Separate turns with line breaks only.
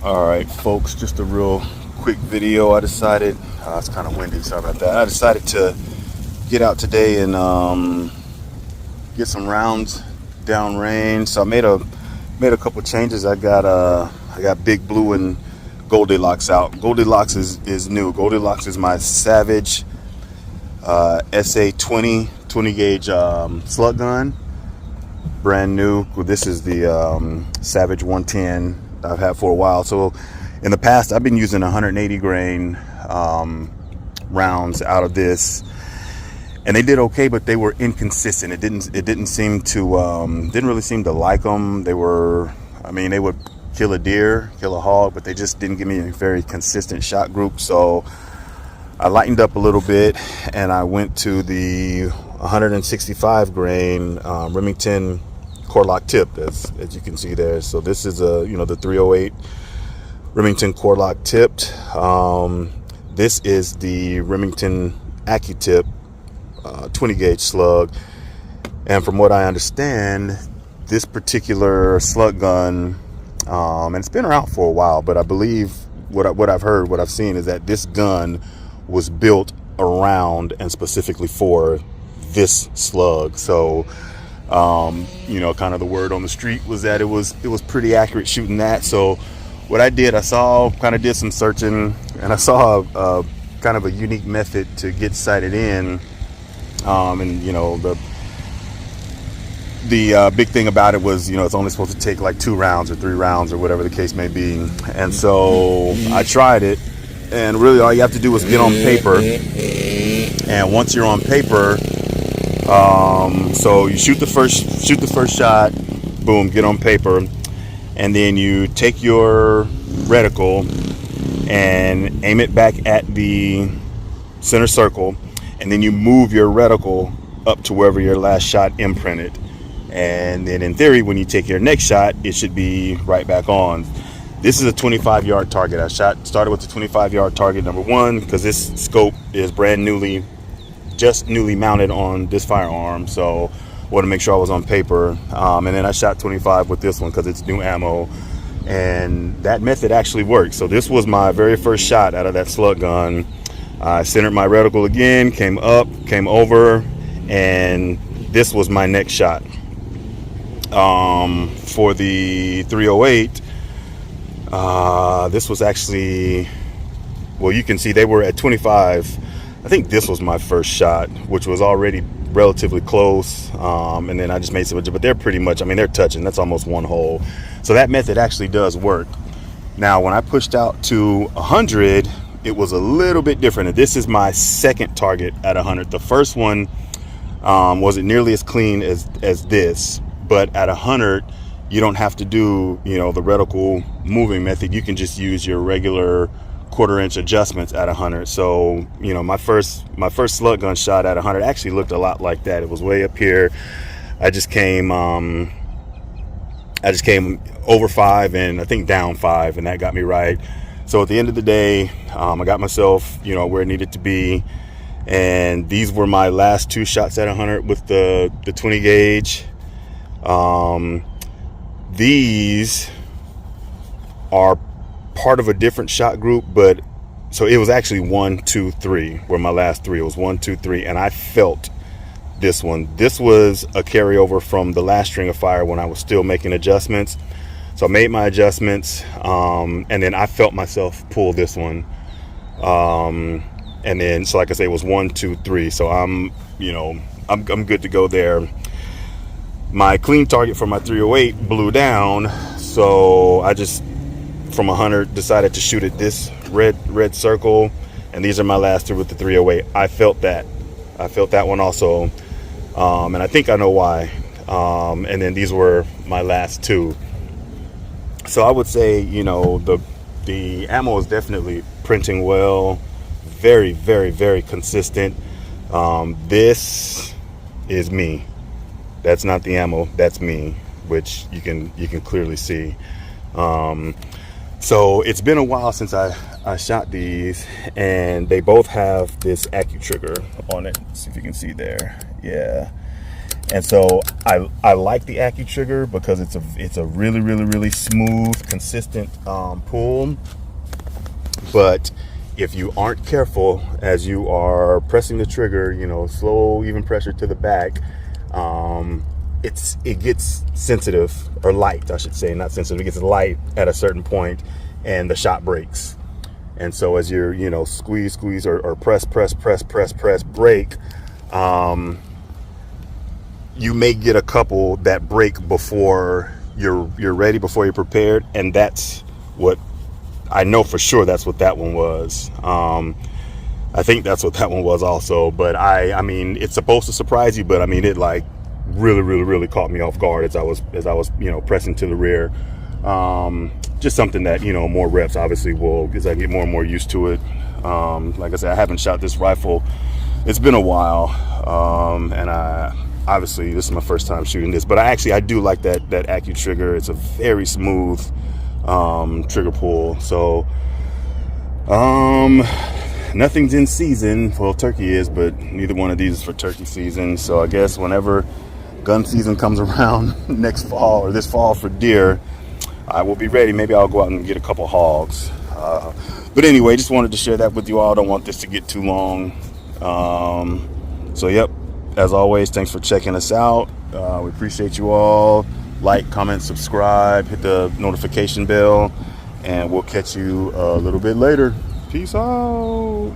All right, folks, just a real quick video. I decided, it's kind of windy, sorry about that. I decided to get out today and get some rounds downrange. So I made a couple changes. I got Big Blue and Goldilocks out. Goldilocks is new. Goldilocks is my Savage SA20 20 gauge slug gun, brand new. This is the Savage 110 I've had for a while. So in the past I've been using 180 grain rounds out of this, and they did okay, but they were inconsistent. It didn't seem to didn't really seem to like them. They were, I mean, they would kill a deer, kill a hog, but they just didn't give me a very consistent shot group. So I lightened up a little bit and I went to the 165 grain Remington core lock tip, as you can see there. So this is the 308 Remington core lock tipped. This is the Remington AccuTip 20 gauge slug, and from what I understand, this particular slug gun, and it's been around for a while, but I believe what I've heard, what I've seen, is that this gun was built around and specifically for this slug. So kind of the word on the street was that it was pretty accurate shooting that. So what I did, I did some searching, and I saw a kind of a unique method to get sighted in. And the big thing about it was, it's only supposed to take like 2 rounds or 3 rounds or whatever the case may be. And so I tried it, and really all you have to do is get on paper. And once you're on paper, so you shoot the first shot, boom, get on paper, and then you take your reticle and aim it back at the center circle, and then you move your reticle up to wherever your last shot imprinted. And then in theory, when you take your next shot, it should be right back on. This is a 25-yard target. I started with the 25-yard target, number one, because this scope is just newly mounted on this firearm. So I wanted to make sure I was on paper. And then I shot 25 with this one because it's new ammo. And that method actually worked. So this was my very first shot out of that slug gun. I centered my reticle again, came up, came over, and this was my next shot. For the 308, this was actually, well, you can see they were at 25. I think this was my first shot, which was already relatively close. And then I just made some, but they're pretty much, I mean, they're touching. That's almost one hole. So that method actually does work. Now, when I pushed out to 100, it was a little bit different. This is my second target at 100. The first one wasn't nearly as clean as this, but at 100, you don't have to do, the reticle moving method. You can just use your regular 1/4 inch adjustments at 100. So, my first slug gun shot at 100 actually looked a lot like that. It was way up here. I just came over 5 and I think down 5, and that got me right. So at the end of the day, I got myself, where it needed to be. And these were my last 2 shots at 100 with the 20 gauge. These are part of a different shot group, but so it was actually 1, 2, 3 were my last 3. It was 1, 2, 3, and I felt this one. This was a carryover from the last string of fire when I was still making adjustments. So I made my adjustments, and then I felt myself pull this one. And then, so like I say, it was 1, 2, 3. So I'm good to go there. My clean target for my 308 blew down, so I just, from 100, decided to shoot at this red circle, and these are my last 2 with the 308. I felt that one also, and I think I know why. And then these were my last 2. So I would say, the ammo is definitely printing well, very, very, very consistent. This is me. That's not the ammo, that's me, which you can clearly see. So it's been a while since I shot these, and they both have this AccuTrigger on it. Let's see if you can see there. Yeah. And so I like the Accu-Trigger because it's a really smooth, consistent pull. But if you aren't careful as you are pressing the trigger, you know, slow, even pressure to the back, it gets sensitive, or light, I should say, not sensitive. It gets light at a certain point, and the shot breaks. And so as you're, you know, squeeze, or press, break, you may get a couple that break before you're ready, before you're prepared, and that's what I know for sure. That's what that one was. I think that's what that one was also. But I mean, it's supposed to surprise you, but I mean, it like really caught me off guard as I was you know, pressing to the rear. Just something that, you know, more reps obviously will, as I get more and more used to it. Like I said, I haven't shot this rifle. It's been a while, and obviously this is my first time shooting this, but I do like that Accu-Trigger. It's a very smooth trigger pull. So nothing's in season. Well, turkey is, but neither one of these is for turkey season. So I guess whenever gun season comes around next fall, or this fall, for deer, I will be ready. Maybe I'll go out and get a couple hogs. But anyway, just wanted to share that with you all. I don't want this to get too long. So yep, as always, thanks for checking us out. We appreciate you all. Like, comment, subscribe, hit the notification bell, and we'll catch you a little bit later. Peace out.